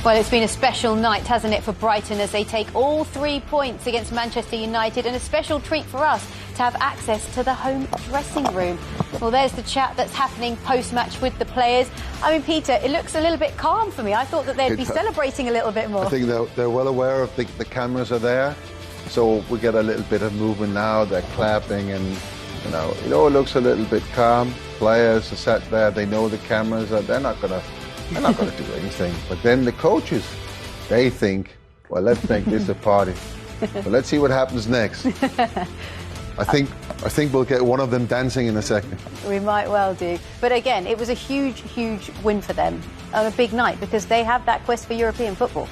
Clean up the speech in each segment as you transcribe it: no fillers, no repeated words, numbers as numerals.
Well, it's been a special night, hasn't it, for Brighton as they take all 3 points against Manchester United, and a special treat for us to have access to the home dressing room. Well, there's the chat that's happening post-match with the players. I mean, Peter, it looks a little bit calm for me. I thought that they'd be celebrating a little bit more. I think they're well aware of the cameras are there, so we get a little bit of movement now. They're clapping and, it looks a little bit calm. Players are sat there, they know the cameras are, they're not going to do anything. But then the coaches, they think, well, let's make this a party. But let's see what happens next. I think we'll get one of them dancing in a second. We might well do. But again, it was a huge, huge win for them on a big night because they have that quest for European football.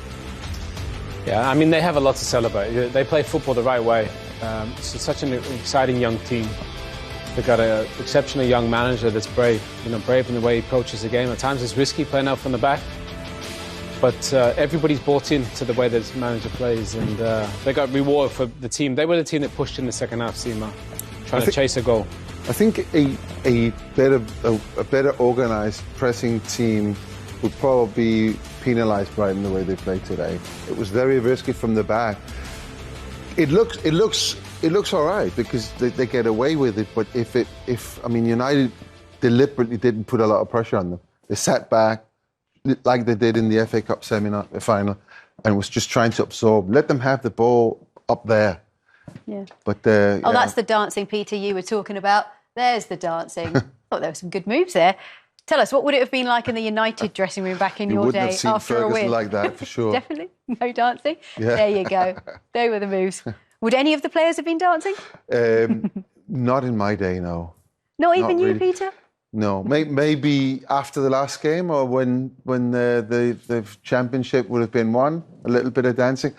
Yeah, I mean, they have a lot to celebrate. They play football the right way. It's such an exciting young team. They've got an exceptional young manager that's brave, brave in the way he approaches the game. At times it's risky playing out from the back, but everybody's bought into the way this manager plays, and they got reward for the team. They were the team that pushed in the second half, Seema, trying to chase a goal. I think a better organised pressing team would probably penalise Brighton the way they played today. It was very risky from the back. It looks all right because they get away with it. But if United deliberately didn't put a lot of pressure on them. They sat back like they did in the FA Cup final, and was just trying to absorb. Let them have the ball up there. Yeah. But that's the dancing, Peter, you were talking about. There's the dancing. Oh, there were some good moves there. Tell us, what would it have been like in the United dressing room back in your day after a win? You wouldn't have seen Ferguson like that, for sure. Definitely. No dancing? Yeah. There you go. There were the moves. Would any of the players have been dancing? Not in my day, no. Not even you, really. Peter? No. Maybe after the last game or when the championship would have been won, a little bit of dancing.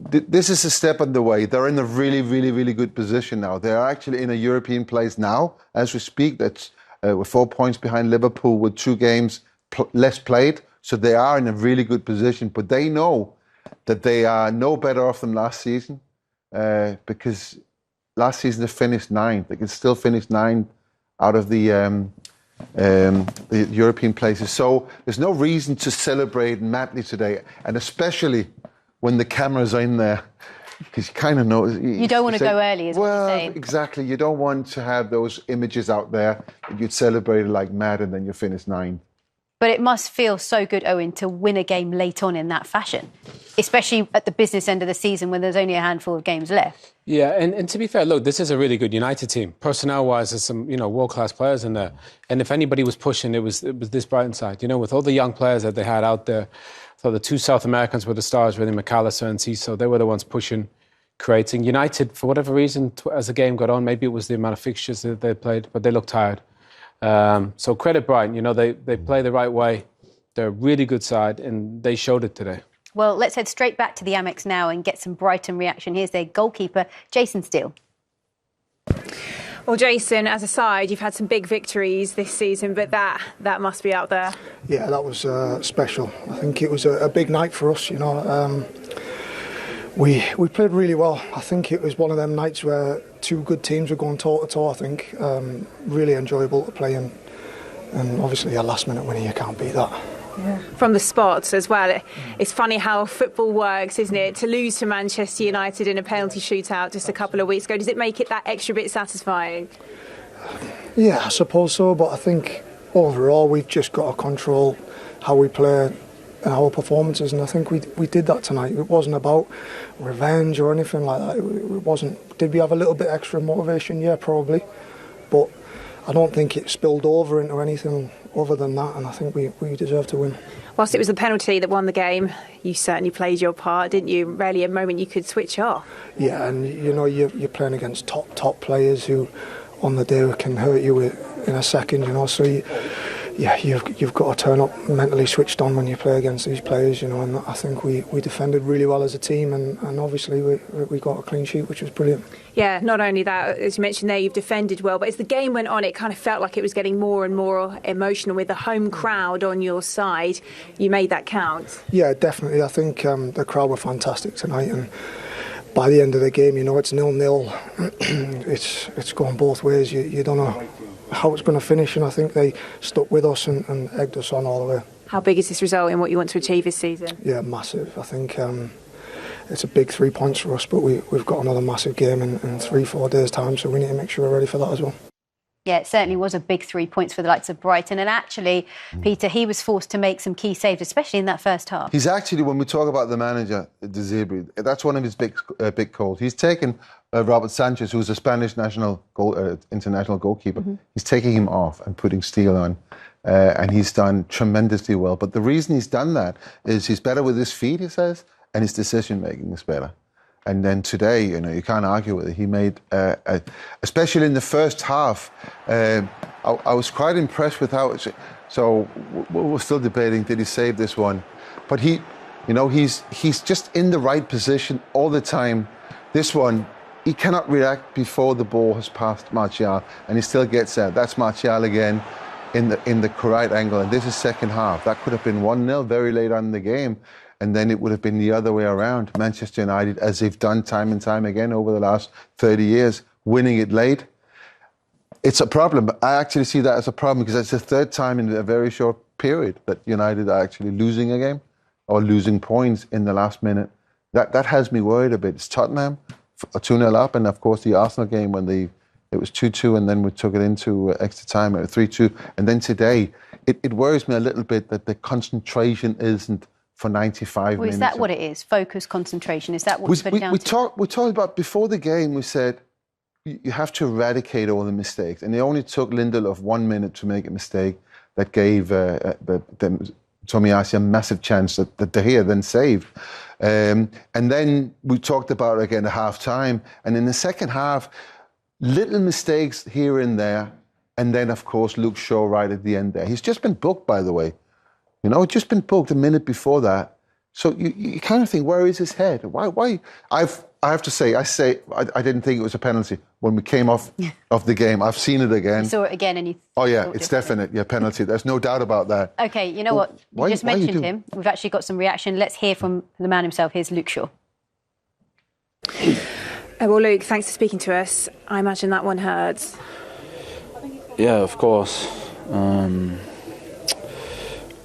This is a step on the way. They're in a really, really, really good position now. They are actually in a European place now, as we speak. That's we're 4 points behind Liverpool with 2 games less played. So they are in a really good position. But they know that they are no better off than last season because last season they finished 9th. They can still finish 9th out of the European places. So there's no reason to celebrate madly today, and especially when the cameras are in there. Because you kind of know... You don't want to go early, is what you're saying. Exactly. You don't want to have those images out there that you'd celebrate like mad and then you finish 9th. But it must feel so good, Owen, to win a game late on in that fashion, especially at the business end of the season when there's only a handful of games left. Yeah, and to be fair, look, this is a really good United team. Personnel-wise, there's some, world-class players in there. And if anybody was pushing, it was this Brighton side. With all the young players that they had out there. So the 2 South Americans were the stars, really, McAllister and Ciso. They were the ones pushing, creating. United, for whatever reason, as the game got on, maybe it was the amount of fixtures that they played, but they looked tired. So credit Brighton, they play the right way. They're a really good side, and they showed it today. Well, let's head straight back to the Amex now and get some Brighton reaction. Here's their goalkeeper, Jason Steele. Well, Jason, as a side, you've had some big victories this season, but that must be out there. Yeah, that was special. I think it was a big night for us, We played really well. I think it was one of them nights where 2 good teams were going toe-to-toe, I think. Really enjoyable to play in. And obviously a last-minute winner, you can't beat that. Yeah. From the spots as well. It's funny how football works, isn't it? To lose to Manchester United in a penalty shootout just a couple of weeks ago, does it make it that extra bit satisfying? Yeah, I suppose so. But I think overall we've just got to control how we play and our performances, and I think we did that tonight. It wasn't about revenge or anything like that. It wasn't. Did we have a little bit extra motivation? Yeah, probably, but I don't think it spilled over into anything other than that, and I think we deserve to win. Whilst it was the penalty that won the game, you certainly played your part, didn't you? Rarely a moment you could switch off. Yeah, and you're playing against top players who on the day can hurt you in a second, so you've got to turn up mentally switched on when you play against these players, and I think we defended really well as a team, and obviously we got a clean sheet, which was brilliant. Yeah, not only that, as you mentioned there, you've defended well, but as the game went on, it kind of felt like it was getting more and more emotional with the home crowd on your side. You made that count. Yeah, definitely. I think the crowd were fantastic tonight, and by the end of the game, it's 0-0. It's going both ways. You don't know how it's going to finish, and I think they stuck with us and egged us on all the way. How big is this result in what you want to achieve this season? Yeah, massive. I think it's a big 3 points for us, but we've got another massive game in 3-4 days' time, so we need to make sure we're ready for that as well. Yeah, it certainly was a big 3 points for the likes of Brighton. And actually, Peter, he was forced to make some key saves, especially in that first half. He's actually, when we talk about the manager, De Zerbi, that's one of his big calls. He's taken Robert Sanchez, who's a Spanish international goalkeeper. He's taking him off and putting Steele on. And he's done tremendously well. But the reason he's done that is he's better with his feet, he says, and his decision-making is better. And then today, you can't argue with it. He made, especially in the first half, I was quite impressed with how. So we're still debating, did he save this one? But he's just in the right position all the time. This one, he cannot react before the ball has passed Martial, and he still gets out. That's Martial again in the correct angle. And this is second half. That could have been 1-0 very late on in the game. And then it would have been the other way around. Manchester United, as they've done time and time again over the last 30 years, winning it late. It's a problem. I actually see that as a problem because it's the third time in a very short period that United are actually losing a game or losing points in the last minute. That has me worried a bit. It's Tottenham, 2-0 up, and of course the Arsenal game when it was 2-2 and then we took it into extra time at 3-2. And then today, it worries me a little bit that the concentration isn't for 95 minutes. Is that what it is? Focus, concentration? Is that what it's been down to? We talked about, before the game, we said, you have to eradicate all the mistakes. And it only took Lindelof 1 minute to make a mistake that gave Tomiyasu a massive chance that De Gea then saved. And then we talked about, again, the half-time. And in the second half, little mistakes here and there. And then, of course, Luke Shaw right at the end there. He's just been booked, by the way. Just been booked a minute before that. So you kind of think, where is his head? Why? I have to say, I didn't think it was a penalty when we came off the game. I've seen it again. You saw it again and you it's definite. Yeah, penalty. There's no doubt about that. OK, you know what? You just mentioned him. We've actually got some reaction. Let's hear from the man himself. Here's Luke Shaw. Well, Luke, thanks for speaking to us. I imagine that one hurts. Yeah, of course.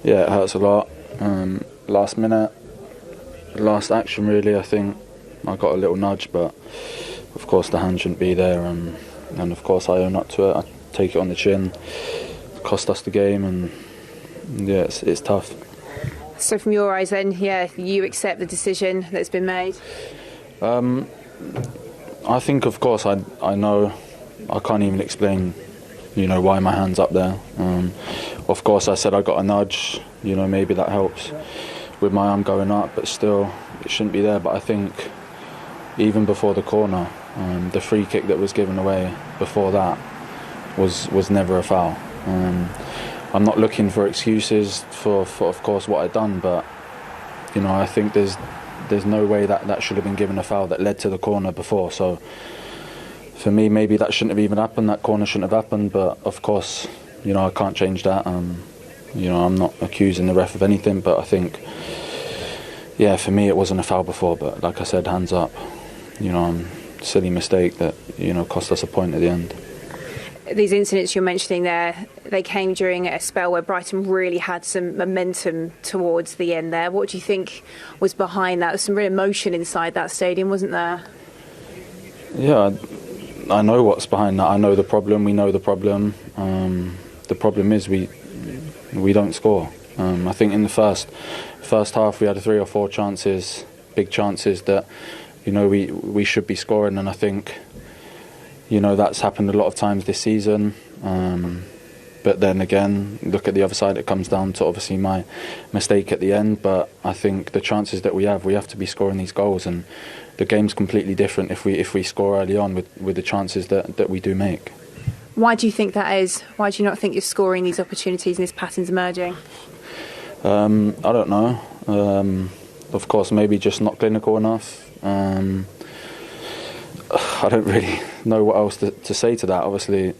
Yeah, it hurts a lot. Last minute, last action really, I think I got a little nudge, but of course the hand shouldn't be there, and of course I own up to it. I take it on the chin. It cost us the game, and yeah, it's tough. So from your eyes then, you accept the decision that's been made? I think, of course, I know I can't even explain why my hand's up there. Of course, I said I got a nudge. Maybe that helps with my arm going up, but still, it shouldn't be there. But I think even before the corner, the free kick that was given away before that was never a foul. I'm not looking for excuses for of course, what I'd done, but I think there's no way that should have been given a foul that led to the corner before. So for me, maybe that shouldn't have even happened. That corner shouldn't have happened. But of course, I can't change that. I'm not accusing the ref of anything, but I think, for me it wasn't a foul before. But like I said, hands up. Silly mistake that cost us a point at the end. These incidents you're mentioning there, they came during a spell where Brighton really had some momentum towards the end there. What do you think was behind that? There was some real emotion inside that stadium, wasn't there? Yeah, I know what's behind that. I know the problem. We know the problem. The problem is we don't score. I think in the first half we had 3 or 4 chances, big chances that we should be scoring, and I think that's happened a lot of times this season. But then again, look at the other side. It comes down to obviously my mistake at the end. But I think the chances that we have to be scoring these goals, and the game's completely different if we score early on with the chances that we do make. Why do you think that is? Why do you not think you're scoring these opportunities and this pattern's emerging? I don't know. Of course, maybe just not clinical enough. I don't really know what else to say to that. Obviously,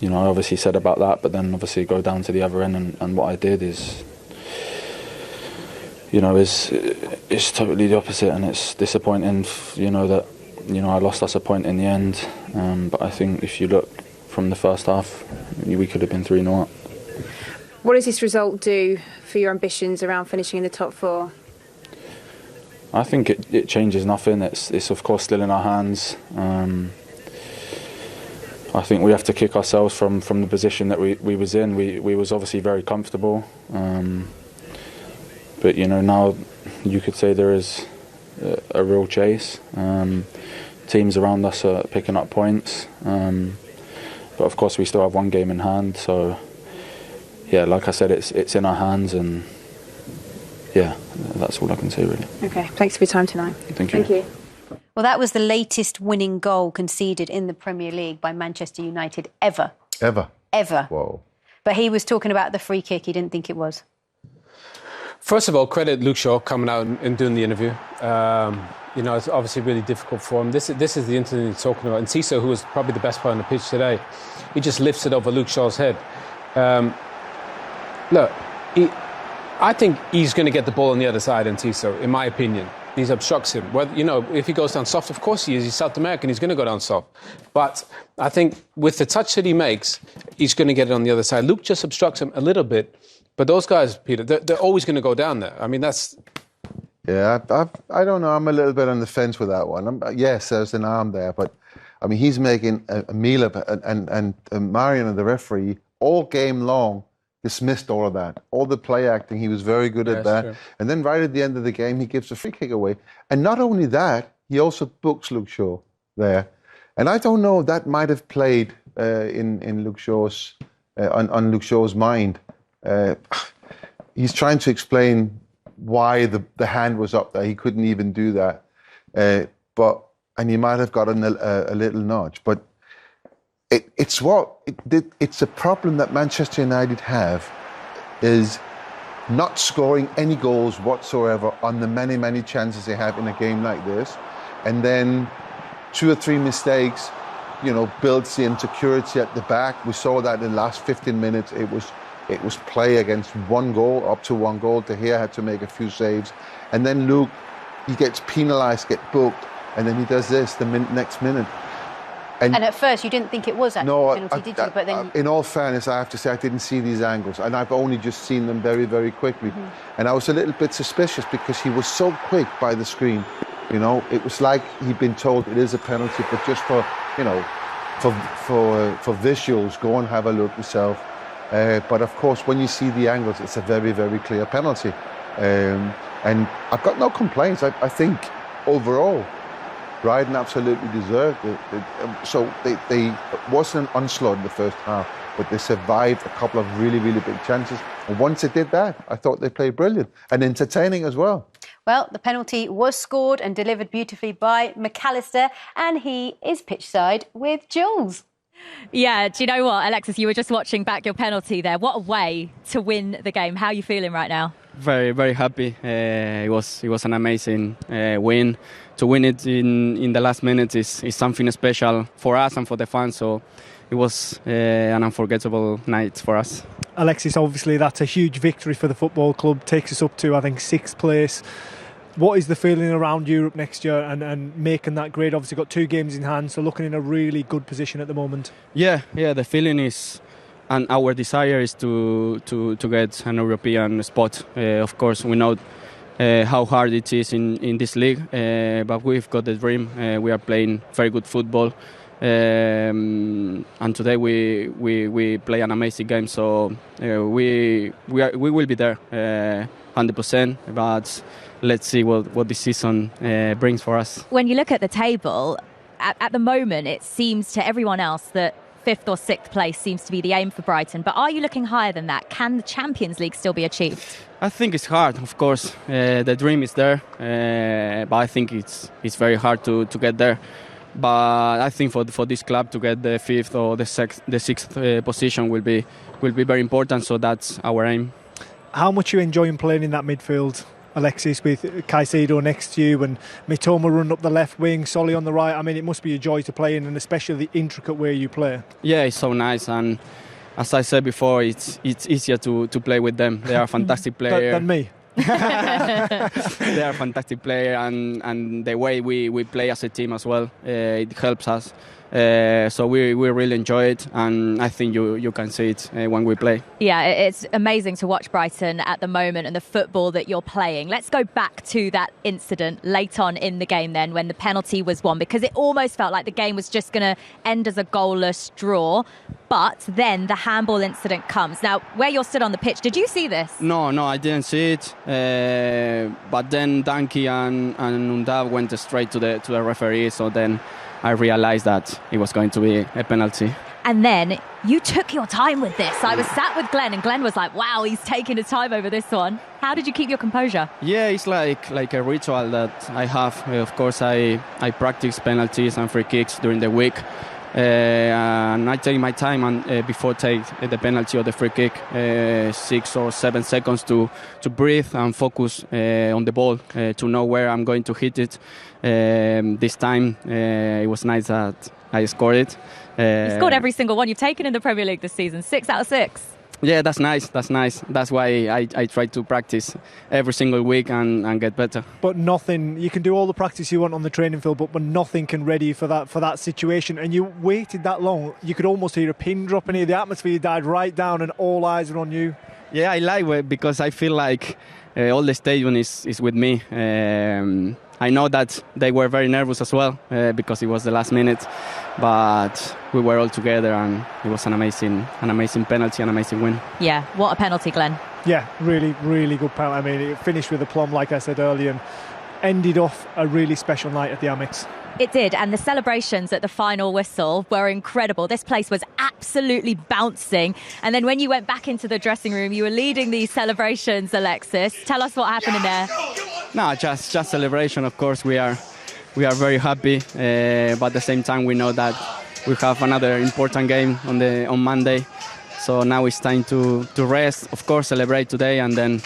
I obviously said about that, but then obviously go down to the other end, and what I did is totally the opposite, and it's disappointing. That I lost us a point in the end. But I think if you look from the first half, we could have been 3-0 up. What does this result do for your ambitions around finishing in the top 4? I think it changes nothing. It's of course still in our hands. I think we have to kick ourselves from the position that we was in. We was obviously very comfortable, but now you could say there is a real chase. Teams around us are picking up points, but of course we still have one game in hand. So yeah, like I said, it's in our hands, and yeah, that's all I can say really. Okay, thanks for your time tonight. Thank you. Thank you. Well, that was the latest winning goal conceded in the Premier League by Manchester United ever. Ever. Whoa. But he was talking about the free kick. He didn't think it was. First of all, credit Luke Shaw coming out and doing the interview. It's obviously really difficult for him. This is the incident he's talking about. And Cisse, who was probably the best player on the pitch today, he just lifts it over Luke Shaw's head. I think he's going to get the ball on the other side in Cisse, in my opinion. He obstructs him. If he goes down soft, of course he is. He's South American. He's going to go down soft. But I think with the touch that he makes, he's going to get it on the other side. Luke just obstructs him a little bit. But those guys, Peter, they're always going to go down there. I mean, that's... Yeah, I don't know. I'm a little bit on the fence with that one. Yes, there's an arm there, but I mean, he's making a meal of it. And Marion and the referee, all game long, dismissed all of that. All the play acting, he was very good at that. True. And then right at the end of the game, he gives a free kick away. And not only that, he also books Luke Shaw there. And I don't know, that might have played in Luke Shaw's, on Luke Shaw's mind. He's trying to explain why the hand was up there. He couldn't even do that. And he might have gotten a little nudge. But it's a problem that Manchester United have, is not scoring any goals whatsoever on the many, many chances they have in a game like this. And then 2 or 3 mistakes, builds the insecurity at the back. We saw that in the last 15 minutes. It was play against 1 goal, up to 1 goal. De Gea had to make a few saves. And then Luke, he gets penalised, get booked, and then he does this the next minute. And at first, you didn't think it was actually a penalty, did you? But then, in all fairness, I have to say I didn't see these angles, and I've only just seen them very, very quickly. Mm-hmm. And I was a little bit suspicious because he was so quick by the screen. It was like he'd been told it is a penalty, but just for visuals, go and have a look yourself. But of course, when you see the angles, it's a very, very clear penalty. And I've got no complaints. I think overall, Brighton absolutely deserved it. So they wasn't an onslaught in the first half, but they survived a couple of really, really big chances. And once they did that, I thought they played brilliant and entertaining as well. Well, the penalty was scored and delivered beautifully by McAllister, and he is pitch side with Jules. Yeah, do you know what, Alexis, you were just watching back your penalty there. What a way to win the game. How are you feeling right now? Very, very happy. It was an amazing win. To win it in the last minute is something special for us and for the fans. So it was an unforgettable night for us. Alexis, obviously that's a huge victory for the football club. Takes us up to, I think, 6th place. What is the feeling around Europe next year and making that grade? Obviously got 2 games in hand, so looking in a really good position at the moment. Yeah, the feeling is, and our desire is to get an European spot. Of course, we know how hard it is in this league, but we've got the dream. We are playing very good football, and today we play an amazing game. So we will be there 100%. But let's see what this season brings for us. When you look at the table, at the moment, it seems to everyone else that 5th or 6th place seems to be the aim for Brighton. But are you looking higher than that? Can the Champions League still be achieved? I think it's hard, of course. The dream is there, but I think it's very hard to get there. But I think for this club to get the 5th or the 6th position will be very important. So that's our aim. How much are you enjoying playing in that midfield, Alexis, with Caicedo next to you and Mitoma running up the left wing, Solly on the right? I mean, it must be a joy to play in, and especially the intricate way you play. Yeah, it's so nice, and as I said before, it's easier to play with them. They are a fantastic player. Than me. They are a fantastic player, and the way we play as a team as well, it helps us. So we really enjoy it, and I think you can see it when we play. Yeah, it's amazing to watch Brighton at the moment and the football that you're playing. Let's go back to that incident late on in the game then when the penalty was won, because it almost felt like the game was just going to end as a goalless draw. But then the handball incident comes. Now, where you're stood on the pitch, did you see this? No, I didn't see it. But then Danke and Undav went straight to the referee. So then I realised that it was going to be a penalty. And then you took your time with this. I was sat with Glenn, and Glenn was like, wow, he's taking his time over this one. How did you keep your composure? Yeah, it's like a ritual that I have. Of course, I practice penalties and free kicks during the week. And I take my time and before take the penalty or the free kick, 6 or 7 seconds to breathe and focus on the ball, to know where I'm going to hit it. This time it was nice that I scored it. You scored every single one you've taken in the Premier League this season, 6 out of 6. Yeah, that's nice. That's why I try to practice every single week and get better. But nothing, you can do all the practice you want on the training field, but nothing can ready you for that situation. And you waited that long, you could almost hear a pin drop in here. The atmosphere died right down and all eyes were on you. Yeah, I like it because I feel like all the stadium is with me. I know that they were very nervous as well because it was the last minute, but we were all together and it was an amazing penalty, an amazing win. Yeah, what a penalty, Glenn. Yeah, really, really good penalty. I mean, it finished with aplomb, like I said earlier, and ended off a really special night at the Amex. It did, and the celebrations at the final whistle were incredible. This place was absolutely bouncing. And then when you went back into the dressing room, you were leading these celebrations, Alexis. Tell us what happened in there. No, just celebration. Of course, we are very happy, but at the same time, we know that we have another important game on Monday. So now it's time to rest, of course, celebrate today and then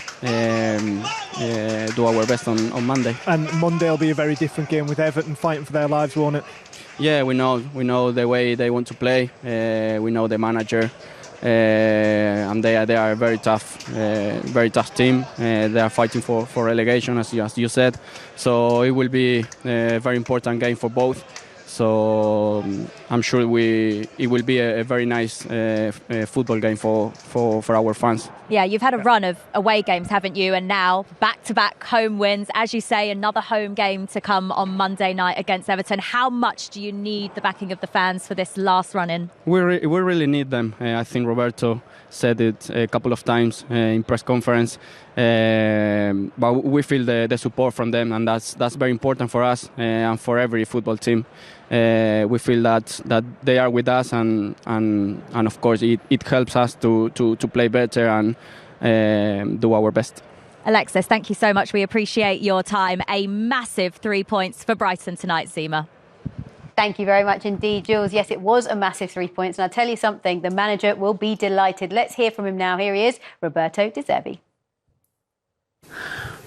do our best on Monday. And Monday will be a very different game with Everton fighting for their lives, won't it? Yeah, we know the way they want to play. We know the manager, and they are a very tough team. They are fighting for relegation, as you said. So it will be a very important game for both. So I'm sure it will be a very nice football game for our fans. Yeah, you've had a run of away games, haven't you? And now back-to-back home wins. As you say, another home game to come on Monday night against Everton. How much do you need the backing of the fans for this last run-in? We really need them. I think Roberto said it a couple of times in press conference. But we feel the support from them, and that's very important for us and for every football team. We feel that they are with us, and of course it helps us to play better and do our best. Alexis, thank you so much. We appreciate your time. A massive 3 points for Brighton tonight, Zima. Thank you very much indeed, Jules. Yes, it was a massive 3 points. And I'll tell you something, the manager will be delighted. Let's hear from him now. Here he is, Roberto De Zerbi.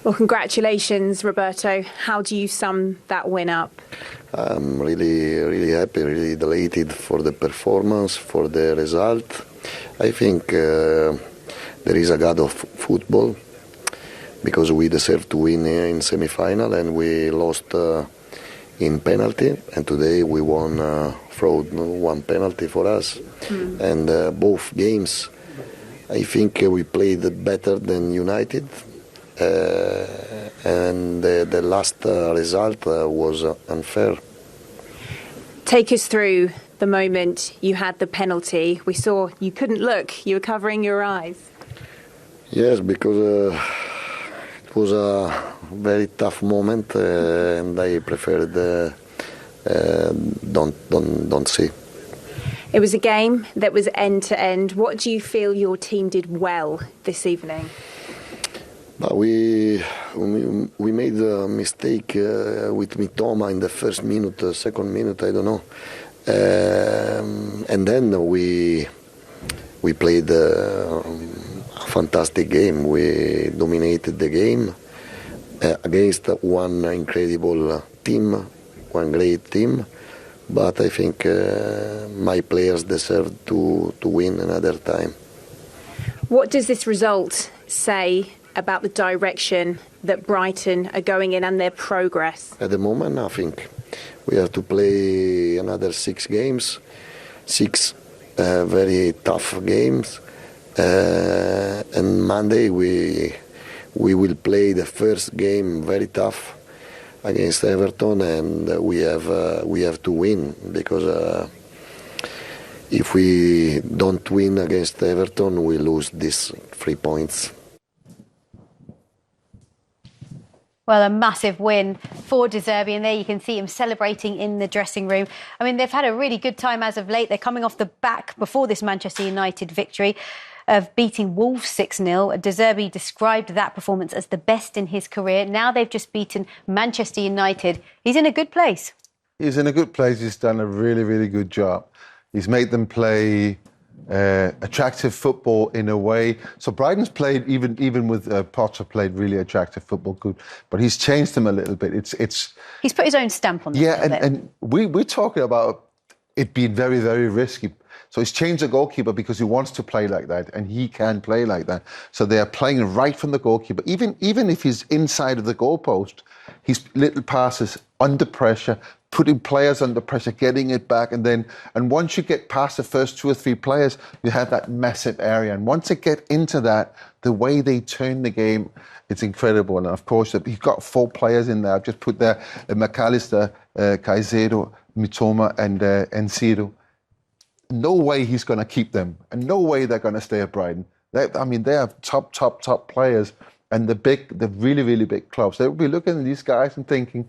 Well, congratulations, Roberto. How do you sum that win up? I'm really happy, really delighted for the performance, for the result. I think there is a god of football because we deserve to win in semi-final and we lost in penalty, and today we won fraud, one penalty for us. And both games, I think we played better than United. And the last result was unfair. Take us through the moment you had the penalty. We saw you couldn't look, you were covering your eyes. Yes, because it was a very tough moment and I preferred don't see. It was a game that was end to end. What do you feel your team did well this evening? We made a mistake with Mitoma in the first minute, second minute, I don't know. And then we played a fantastic game. We dominated the game against one incredible team, one great team. But I think my players deserve to win another time. What does this result say about the direction that Brighton are going in and their progress? At the moment, nothing. We have to play another 6 games, 6 very tough games. And Monday we will play the first game very tough against Everton, and we have to win, because if we don't win against Everton, we lose these 3 points. Well, a massive win for De Zerbi, and there you can see him celebrating in the dressing room. I mean, they've had a really good time as of late. They're coming off the back before this Manchester United victory of beating Wolves 6-0. De Zerbi described that performance as the best in his career. Now they've just beaten Manchester United. He's in a good place. He's in a good place. He's done a really, really good job. He's made them play attractive football in a way. So Brighton's played, even with Potter, played really attractive football, good. But he's changed them a little bit. He's put his own stamp on them. Yeah, and we're talking about it being very, very risky. So he's changed the goalkeeper because he wants to play like that, and he can play like that. So they are playing right from the goalkeeper. Even if he's inside of the goalpost, his little passes under pressure, putting players under pressure, getting it back, and once you get past the first 2 or 3 players, you have that massive area. And once they get into that, the way they turn the game, it's incredible. And of course, you've got 4 players in there. I've just put there McAllister, Caicedo, Mitoma, and Enciso. No way he's going to keep them, and no way they're going to stay at Brighton. They are top players, and the really, really big clubs. They will be looking at these guys and thinking,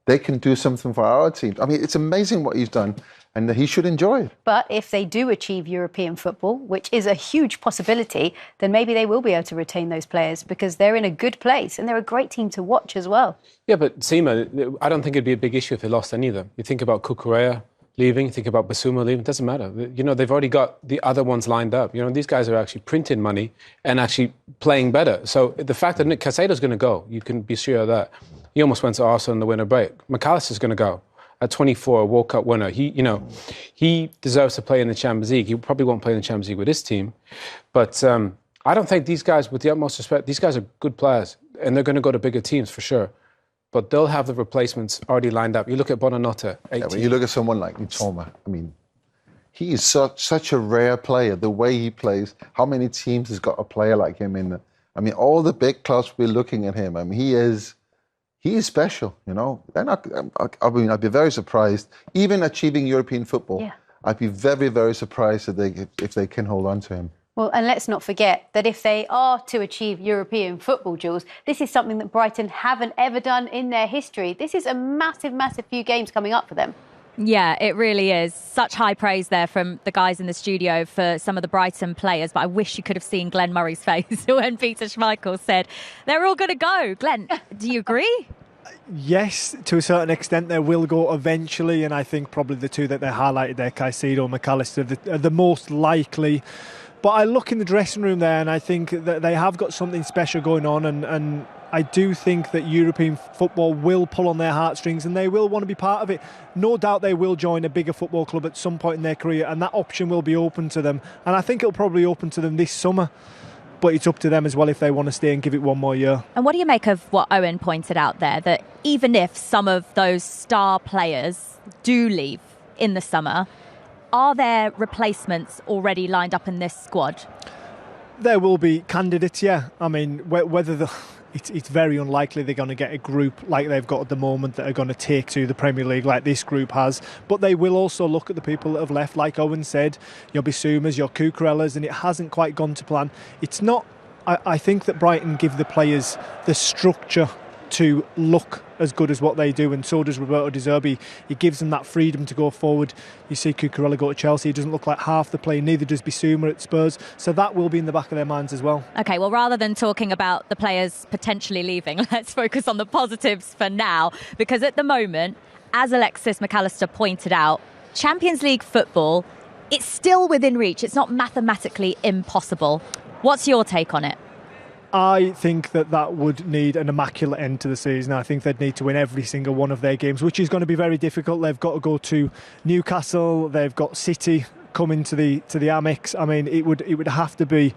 they can do something for our team. I mean, it's amazing what he's done, and he should enjoy it. But if they do achieve European football, which is a huge possibility, then maybe they will be able to retain those players, because they're in a good place and they're a great team to watch as well. Yeah, but Seema, I don't think it'd be a big issue if they lost any of them. You think about Cucurella leaving, you think about Basuma leaving, it doesn't matter. They've already got the other ones lined up. These guys are actually printing money and actually playing better. So the fact that Nick Caicedo's going to go, you can be sure of that. He almost went to Arsenal in the winter break. McAllister's going to go. At 24, a World Cup winner. He deserves to play in the Champions League. He probably won't play in the Champions League with his team. But I don't think these guys, with the utmost respect, these guys are good players, and they're going to go to bigger teams for sure. But they'll have the replacements already lined up. You look at Bonanotte, 18. Yeah, when you look at someone like Mitoma, I mean, he is such a rare player. The way he plays, how many teams has got a player like him in there? I mean, all the big clubs we're looking at him. I mean, he is special. They're not. I'd be very surprised, even achieving European football. Yeah. I'd be very, very surprised if they can hold on to him. Well, and let's not forget that if they are to achieve European football, Jules, this is something that Brighton haven't ever done in their history. This is a massive, massive few games coming up for them. Yeah, it really is. Such high praise there from the guys in the studio for some of the Brighton players. But I wish you could have seen Glenn Murray's face when Peter Schmeichel said they're all going to go. Glenn, do you agree? Yes, to a certain extent they will go eventually, and I think probably the 2 that they highlighted there, Caicedo and McAllister, are the most likely. But I look in the dressing room there and I think that they have got something special going on, and I do think that European football will pull on their heartstrings and they will want to be part of it. No doubt they will join a bigger football club at some point in their career, and that option will be open to them. And I think it'll probably open to them this summer. But it's up to them as well if they want to stay and give it one more year. And what do you make of what Owen pointed out there, that even if some of those star players do leave in the summer, are there replacements already lined up in this squad? There will be candidates, yeah. I mean, whether it's very unlikely they're going to get a group like they've got at the moment that are going to take to the Premier League like this group has. But they will also look at the people that have left, like Owen said, your Bisumas, your Cucurellas, and it hasn't quite gone to plan. It's not. I think that Brighton give the players the structure to look as good as what they do, and so does Roberto De Zerbi. He gives them that freedom to go forward. You see Cucurella go to Chelsea, he doesn't look like half the play, neither does Bissouma at Spurs, so that will be in the back of their minds as well. OK, well, rather than talking about the players potentially leaving, let's focus on the positives for now, because at the moment, as Alexis McAllister pointed out, Champions League football, it's still within reach. It's not mathematically impossible. What's your take on it? I think that would need an immaculate end to the season. I think they'd need to win every single one of their games, which is going to be very difficult. They've got to go to Newcastle, they've got City coming to the Amex. I mean, it would have to be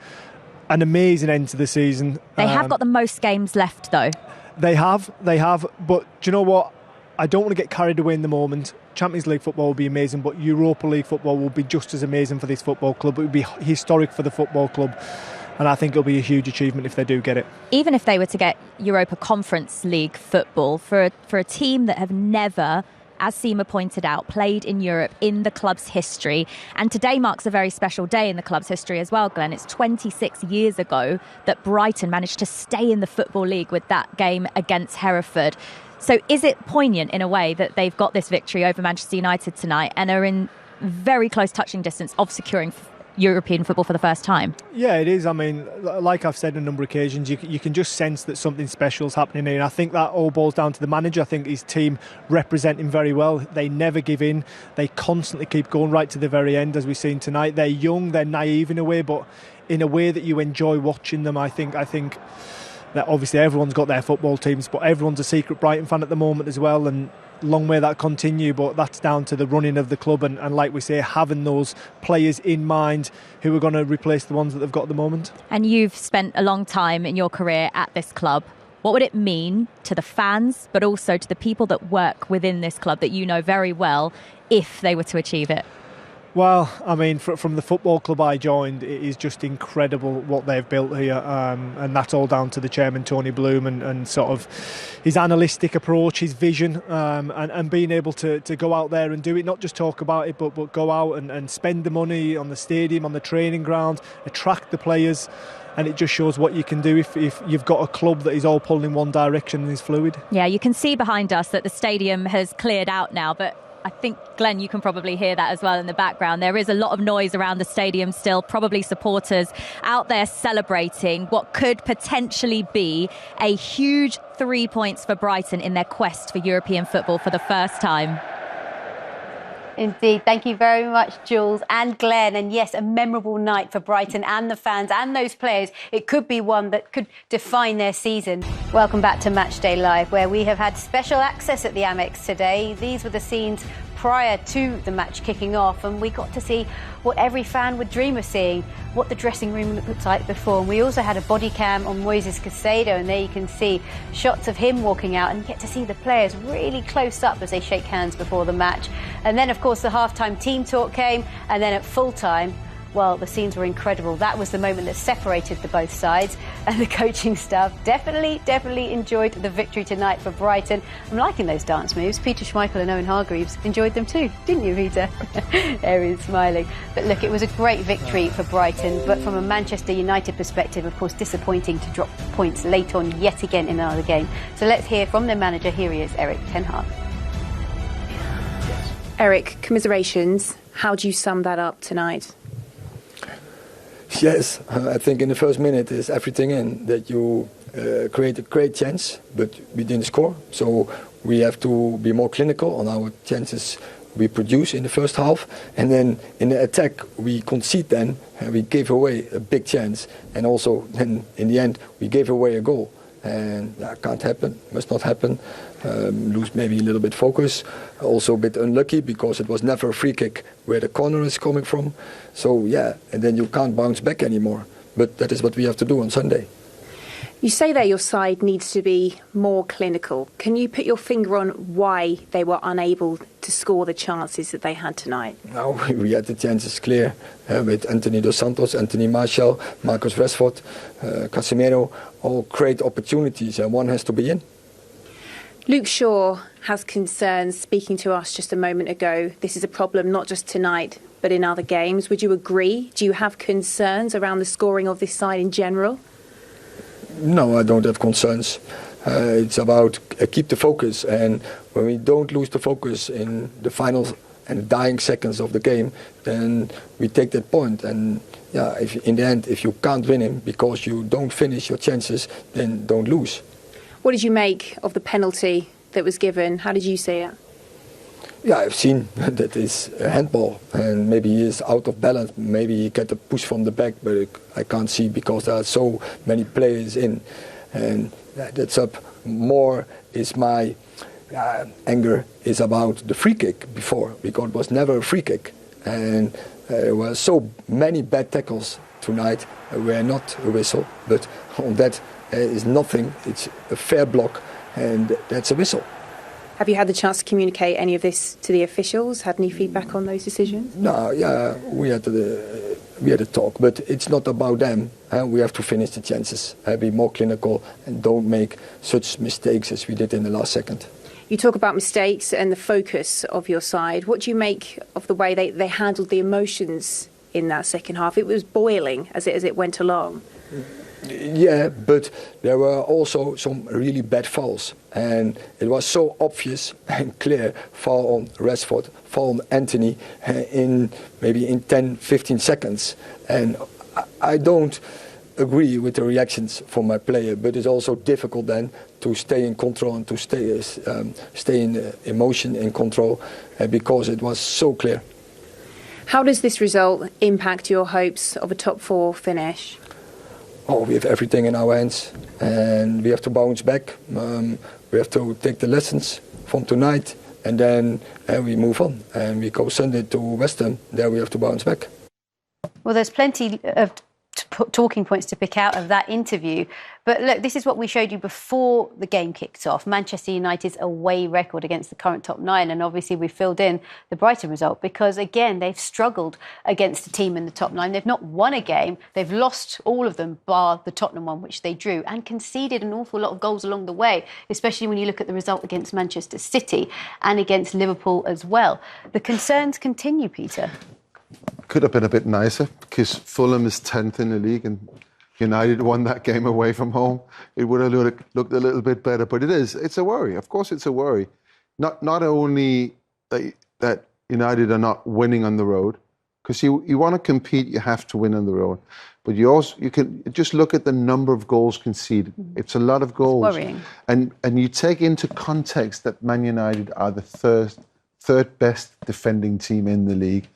an amazing end to the season. They have got the most games left, though. They have. But do you know what? I don't want to get carried away in the moment. Champions League football will be amazing, but Europa League football will be just as amazing for this football club. It would be historic for the football club, and I think it'll be a huge achievement if they do get it. Even if they were to get Europa Conference League football, for a team that have never, as Seema pointed out, played in Europe in the club's history. And today marks a very special day in the club's history as well, Glenn. It's 26 years ago that Brighton managed to stay in the Football League with that game against Hereford. So is it poignant in a way that they've got this victory over Manchester United tonight and are in very close touching distance of securing European football for the first time? Yeah, it is. I mean, like I've said on a number of occasions, you can just sense that something special is happening here. And I think that all boils down to the manager. I think his team represent him very well. They never give in. They constantly keep going right to the very end, as we've seen tonight. They're young, they're naive in a way, but in a way that you enjoy watching them. I think that obviously everyone's got their football teams, but everyone's a secret Brighton fan at the moment as well, and long may that continue, but that's down to the running of the club and like we say, having those players in mind who are going to replace the ones that they've got at the moment. And you've spent a long time in your career at this club. What would it mean to the fans, but also to the people that work within this club that you know very well, if they were to achieve it? Well, I mean, from the football club I joined, it is just incredible what they've built here, and that's all down to the chairman, Tony Bloom, and sort of his analytic approach, his vision, and being able to go out there and do it, not just talk about it, but go out and spend the money on the stadium, on the training ground, attract the players. And it just shows what you can do if you've got a club that is all pulling in one direction and is fluid. Yeah, you can see behind us that the stadium has cleared out now, but I think, Glenn, you can probably hear that as well in the background. There is a lot of noise around the stadium still, probably supporters out there celebrating what could potentially be a huge 3 points for Brighton in their quest for European football for the first time. Indeed. Thank you very much, Jules and Glenn. And yes, a memorable night for Brighton and the fans and those players. It could be one that could define their season. Welcome back to Matchday Live, where we have had special access at the Amex today. These were the scenes prior to the match kicking off, and we got to see what every fan would dream of seeing, what the dressing room looked like before. And we also had a body cam on Moises Caicedo, and there you can see shots of him walking out, and you get to see the players really close up as they shake hands before the match. And then, of course, the half-time team talk came, and then at full-time, well, the scenes were incredible. That was the moment that separated the both sides, and the coaching staff definitely enjoyed the victory tonight for Brighton. I'm liking those dance moves. Peter Schmeichel and Owen Hargreaves enjoyed them too, didn't you, Peter? There he is smiling. But look, it was a great victory for Brighton, but from a Manchester United perspective, of course, disappointing to drop points late on yet again in another game. So let's hear from their manager. Here he is, Erik ten Hag. Erik, commiserations. How do you sum that up tonight? Yes, I think in the first minute is everything in that you create a great chance, but we didn't score. So we have to be more clinical on our chances we produce in the first half. And then in the attack, we concede then, and we gave away a big chance. And also then in the end, we gave away a goal. And that can't happen, must not happen. Lose maybe a little bit focus. Also a bit unlucky because it was never a free kick where the corner is coming from. So yeah, and then you can't bounce back anymore. But that is what we have to do on Sunday. You say that your side needs to be more clinical. Can you put your finger on why they were unable to score the chances that they had tonight? No, we had the chances clear with Anthony Dos Santos, Anthony Martial, Marcus Rashford, Casemiro, all great opportunities, and one has to be in. Luke Shaw has concerns, speaking to us just a moment ago. This is a problem not just tonight, but in other games. Would you agree? Do you have concerns around the scoring of this side in general? No, I don't have concerns. It's about keep the focus, and when we don't lose the focus in the final and dying seconds of the game, then we take that point. And yeah, if in the end, if you can't win him because you don't finish your chances, then don't lose. What did you make of the penalty that was given? How did you see it? Yeah, I've seen that is a handball, and maybe he is out of balance. Maybe he get a push from the back, but I can't see because there are so many players in, and that's up. More is my anger is about the free kick before, because it was never a free kick, and there were so many bad tackles tonight. Were not a whistle, but on that is nothing. It's a fair block, and that's a whistle. Have you had the chance to communicate any of this to the officials? Had any feedback on those decisions? No, yeah, we had a talk, but it's not about them. We have to finish the chances, be more clinical, and don't make such mistakes as we did in the last second. You talk about mistakes and the focus of your side. What do you make of the way they handled the emotions in that second half? It was boiling as it went along. Yeah, but there were also some really bad fouls, and it was so obvious and clear. Foul on Rashford, foul on Anthony in 10-15 seconds, and I don't agree with the reactions from my player, but it's also difficult then to stay in control and to stay in emotion in control because it was so clear. How does this result impact your hopes of a top 4 finish? Oh, we have everything in our hands and we have to bounce back. We have to take the lessons from tonight and then we move on and we go Sunday to West Ham. There we have to bounce back. Well, there's plenty of talking points to pick out of that interview. But look, this is what we showed you before the game kicked off. Manchester United's away record against the current top 9. And obviously we filled in the Brighton result because, again, they've struggled against a team in the top 9. They've not won a game. They've lost all of them, bar the Tottenham one, which they drew, and conceded an awful lot of goals along the way, especially when you look at the result against Manchester City and against Liverpool as well. The concerns continue, Peter. Could have been a bit nicer because Fulham is 10th in the league and United won that game away from home. It would have looked a little bit better, but it's a worry. Of course, it's a worry. Not only that United are not winning on the road, because you want to compete, you have to win on the road. But you can just look at the number of goals conceded. It's a lot of goals. It's worrying. And you take into context that Man United are the third best defending team in the league.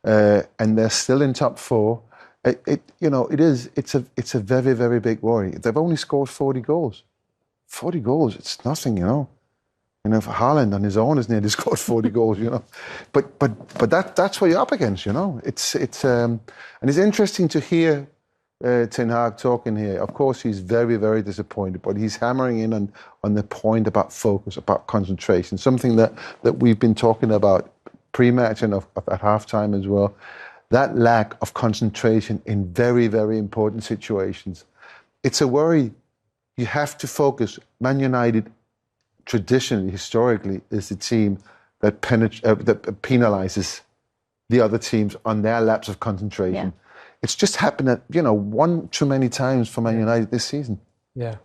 And they're still in top 4. It's a very, very big worry. They've only scored 40 goals. 40 goals, it's nothing, for Haaland on his own has nearly scored 40 goals, But that's what you're up against, and it's interesting to hear Ten Hag talking here. Of course, he's very, very disappointed, but he's hammering in on the point about focus, about concentration, something that we've been talking about pre-match and at half-time as well. That lack of concentration in very, very important situations. It's a worry. You have to focus. Man United, traditionally, historically, is the team that penalises the other teams on their lapse of concentration. Yeah. It's just happened at, one too many times for Man United this season. Yeah.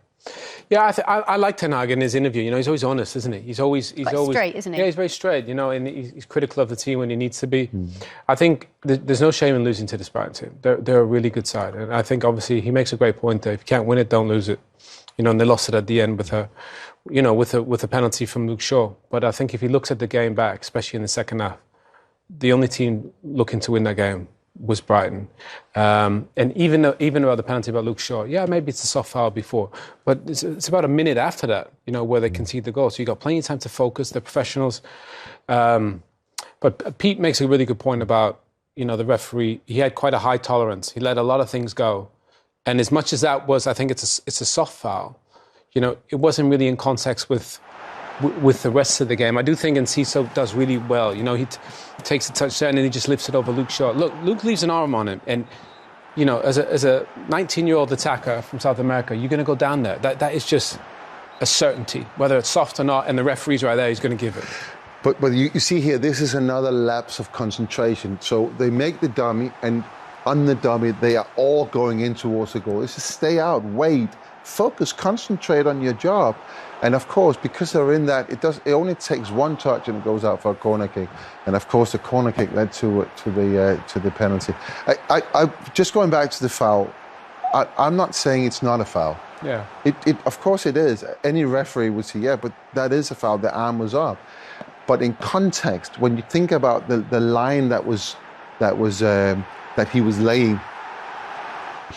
Yeah, I like Ten Hag in his interview. He's always honest, isn't he? He's always straight, isn't he? Yeah, he's very straight. And he's critical of the team when he needs to be. I think there's no shame in losing to this Brighton team. They're a really good side, and I think obviously he makes a great point there. If you can't win it, don't lose it. And they lost it at the end with a penalty from Luke Shaw. But I think if he looks at the game back, especially in the second half, the only team looking to win that game was Brighton. And even about the penalty about Luke Shaw, yeah, maybe it's a soft foul before, but it's about a minute after that, where they concede the goal. So you got plenty of time to focus. They're professionals. But Pete makes a really good point about, the referee. He had quite a high tolerance. He let a lot of things go. And as much as that was, I think it's a soft foul, it wasn't really in context with the rest of the game. I do think Enciso does really well. He takes a touch there and then he just lifts it over Luke Shaw. Look, Luke leaves an arm on him. And, as a 19-year-old attacker from South America, you're going to go down there. That is just a certainty. Whether it's soft or not, and the referee's right there, he's going to give it. But you see here, this is another lapse of concentration. So they make the dummy, and on the dummy, they are all going in towards the goal. This is stay out, wait, focus, concentrate on your job. And of course, because they're in that, it only takes one touch and it goes out for a corner kick. And of course, the corner kick led to the penalty. I just going back to the foul. I'm not saying it's not a foul. Yeah. Of course it is. Any referee would say, yeah, but that is a foul. The arm was up. But in context, when you think about the line that he was laying,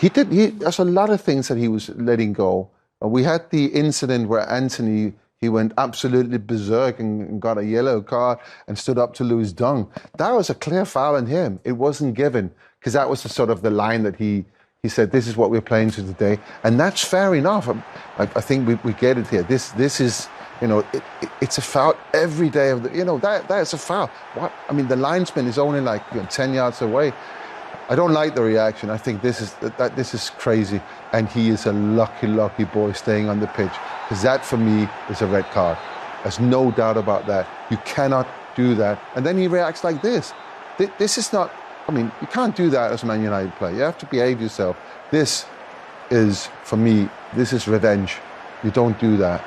there's a lot of things that he was letting go. We had the incident where Anthony, he went absolutely berserk and got a yellow card and stood up to Lewis Dunk. That was a clear foul on him. It wasn't given because that was the line that he said, this is what we're playing to today. And that's fair enough. I think we get it here. This is it's a foul every day of the. That's a foul. What? I mean, the linesman is only like 10 yards away. I don't like the reaction. I think this is crazy, and he is a lucky boy staying on the pitch, because that for me is a red card. There's no doubt about that. You cannot do that. And then he reacts like this. This is not. I mean, you can't do that as a Man United player. You have to behave yourself. This is, for me, this is revenge. You don't do that.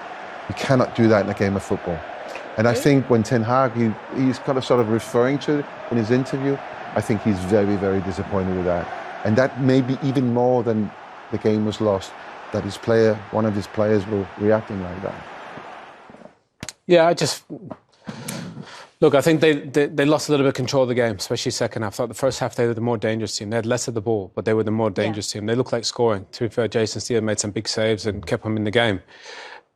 You cannot do that in a game of football. And I think when Ten Hag, he's kind of sort of referring to it in his interview, I think he's very, very disappointed with that. And that may be even more than the game was lost, that one of his players were reacting like that. Yeah, Look, I think they lost a little bit of control of the game, especially second half. I thought the first half they were the more dangerous team. They had less of the ball, but they were the more dangerous team. They looked like scoring. To be fair, Jason Steele made some big saves and kept them in the game.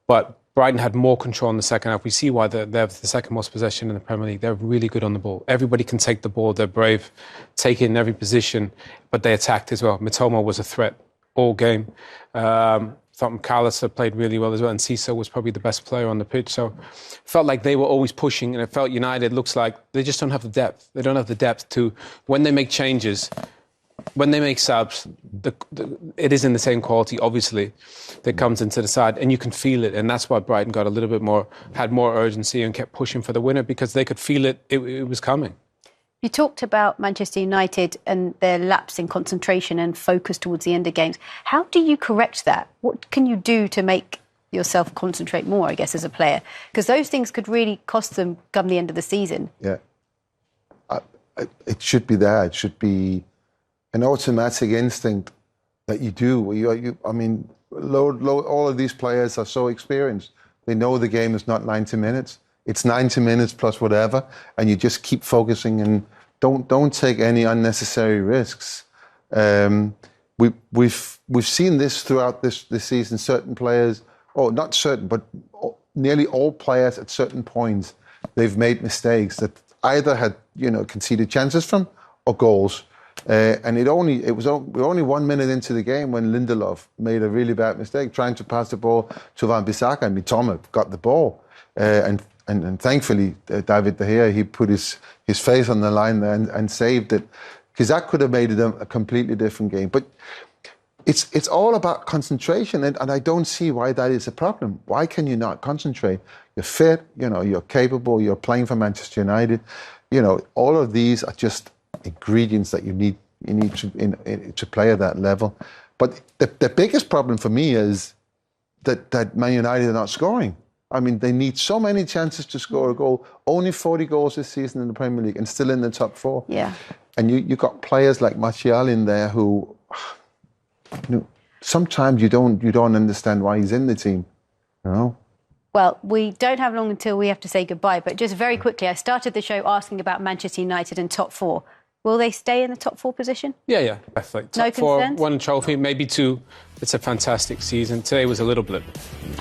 But Brighton had more control in the second half. We see why they have the second most possession in the Premier League. They're really good on the ball. Everybody can take the ball. They're brave, take it in every position, but they attacked as well. Mitoma was a threat all game. Thought McAllister played really well as well, and Cisse was probably the best player on the pitch. So felt like they were always pushing, and it felt United looks like they just don't have the depth. They don't have the depth to, when they make changes, when they make subs, it isn't the same quality, obviously, that comes into the side, and you can feel it. And that's why Brighton got a little bit more, had more urgency and kept pushing for the winner, because they could feel it was coming. You talked about Manchester United and their lapse in concentration and focus towards the end of games. How do you correct that? What can you do to make yourself concentrate more, I guess, as a player? Because those things could really cost them come the end of the season. Yeah. It should be there. It should be an automatic instinct that you do. I mean, all of these players are so experienced. They know the game is not 90 minutes. It's 90 minutes plus whatever, and you just keep focusing and don't take any unnecessary risks. We've seen this throughout this season. Certain players, not certain, but nearly all players at certain points, they've made mistakes that either had conceded chances from or goals. And we're only 1 minute into the game when Lindelof made a really bad mistake trying to pass the ball to Wan-Bissaka, and Mitoma got the ball. And thankfully, David De Gea, he put his face on the line there and saved it, because that could have made it a completely different game. But it's all about concentration, and I don't see why that is a problem. Why can you not concentrate? You're fit, you're capable, you're playing for Manchester United. All of these are just ingredients that you need to play at that level. But the biggest problem for me is that Man United are not scoring. I mean, they need so many chances to score a goal. Only 40 goals this season in the Premier League, and still in the top four. Yeah. And you got players like Martial in there who, sometimes you don't understand why he's in the team. Well, we don't have long until we have to say goodbye, but just very quickly, I started the show asking about Manchester United and top four. Will they stay in the top four position? Yeah, definitely. Top four, one trophy, maybe two. It's a fantastic season. Today was a little blip.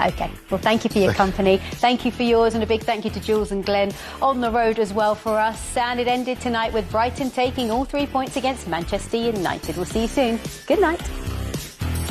OK. Well, thank you for your company. Thank you for yours, and a big thank you to Jules and Glenn on the road as well for us. And it ended tonight with Brighton taking all 3 points against Manchester United. We'll see you soon. Good night.